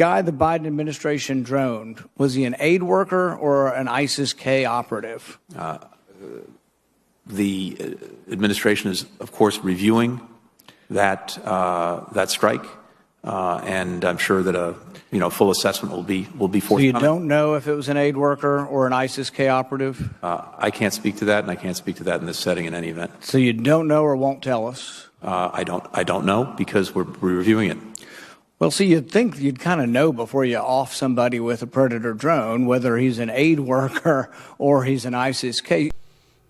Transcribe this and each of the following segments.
Guy the Biden administration droned, was he an aid worker or an ISIS-K operative? The administration is, of course, reviewing that strike, and I'm sure that a full assessment will be forthcoming. So you don't know if it was an aid worker or an ISIS-K operative? I can't speak to that, and I can't speak to that in this setting in any event. So you don't know or won't tell us? I don't know because we're reviewing it. Well, see, you'd think you'd kind of know before you off somebody with a Predator drone whether he's an aid worker or he's an ISIS-K.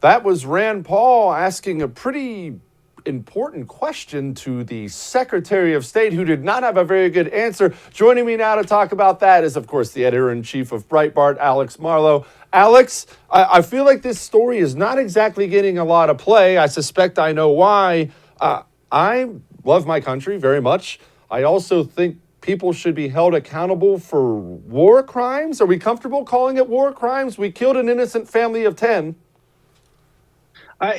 That was Rand Paul asking a pretty important question to the Secretary of State, who did not have a very good answer. Joining me now to talk about that is, of course, the editor-in-chief of Breitbart, Alex Marlow. Alex, I feel like this story is not exactly getting a lot of play. I suspect I know why. I love my country very much. I also think people should be held accountable for war crimes. Are we comfortable calling it war crimes? We killed an innocent family of 10.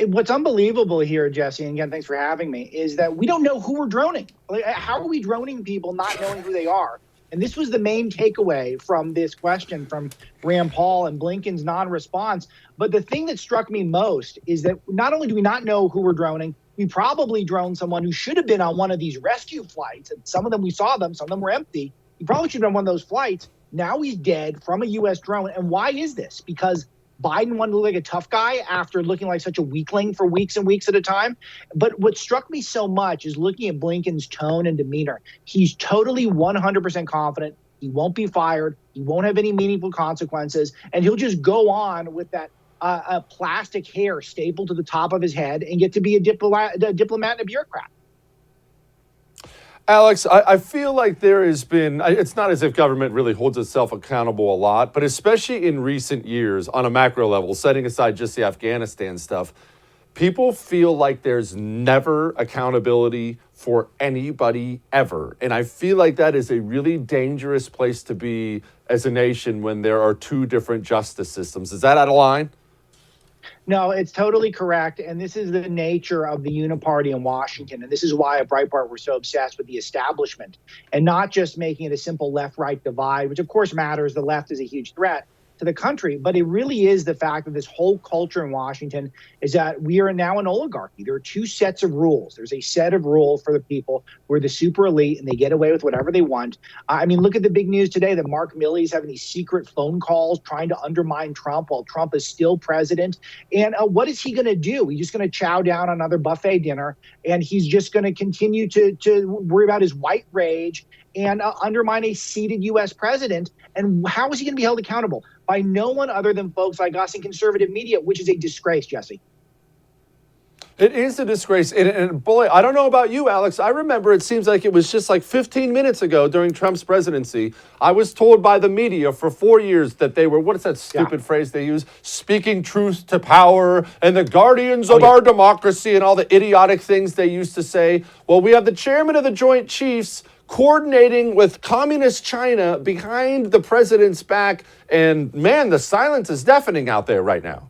What's unbelievable here, Jesse, and again, thanks for having me, is that we don't know who we're droning. Like, how are we droning people not knowing who they are? And this was the main takeaway from this question from Rand Paul and Blinken's non-response. But the thing that struck me most is that not only do we not know who we're droning, we probably droned someone who should have been on one of these rescue flights. And some of them, we saw them, some of them were empty. He probably should have been on one of those flights. Now he's dead from a U.S. drone. And why is this? Because Biden wanted to look like a tough guy after looking like such a weakling for weeks and weeks at a time. But what struck me so much is looking at Blinken's tone and demeanor. He's totally 100% confident. He won't be fired. He won't have any meaningful consequences. And he'll just go on with that a plastic hair stapled to the top of his head and get to be a diplomat and a bureaucrat. Alex, I feel like there has been, it's not as if government really holds itself accountable a lot, but especially in recent years on a macro level, setting aside just the Afghanistan stuff, people feel like there's never accountability for anybody ever. And I feel like that is a really dangerous place to be as a nation when there are two different justice systems. Is that out of line? No, it's totally correct. And this is the nature of the uniparty in Washington. And this is why at Breitbart we're so obsessed with the establishment and not just making it a simple left-right divide, which of course matters. The left is a huge threat to the country. But it really is the fact that this whole culture in Washington is that we are now an oligarchy. There are two sets of rules. There's a set of rules for the people who are the super elite and they get away with whatever they want. I mean, look at the big news today that Mark Milley is having these secret phone calls trying to undermine Trump while Trump is still president. And what is he going to do? He's just going to chow down on another buffet dinner and he's just going to continue to worry about his white rage and undermine a seated U.S. president. And how is he going to be held accountable? By no one other than folks like us in conservative media, which is a disgrace, Jesse. It is a disgrace. And boy, I don't know about you, Alex. I remember it seems like it was just like 15 minutes ago during Trump's presidency. I was told by the media for 4 years that they were, what is that stupid phrase they use? Speaking truth to power and the guardians of our democracy and all the idiotic things they used to say. Well, we have the chairman of the Joint Chiefs coordinating with communist China behind the president's back. And man, the silence is deafening out there right now.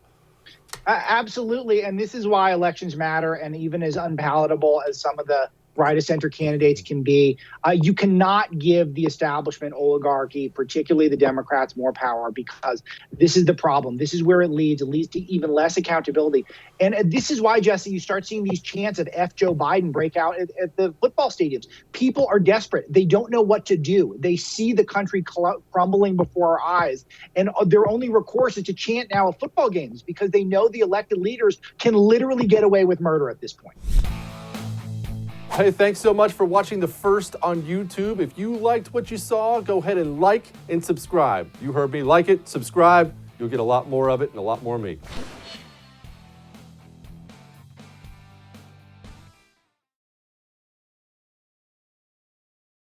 Absolutely. And this is why elections matter. And even as unpalatable as some of the right of center candidates can be, you cannot give the establishment oligarchy, particularly the Democrats, more power because this is the problem. This is where it leads. It leads to even less accountability. And this is why, Jesse, you start seeing these chants of F. Joe Biden break out at the football stadiums. People are desperate. They don't know what to do. They see the country crumbling before our eyes. And their only recourse is to chant now at football games because they know the elected leaders can literally get away with murder at this point. Hey, thanks so much for watching The First on YouTube. If you liked what you saw, go ahead and like and subscribe. You heard me. Like it, subscribe. You'll get a lot more of it and a lot more of me.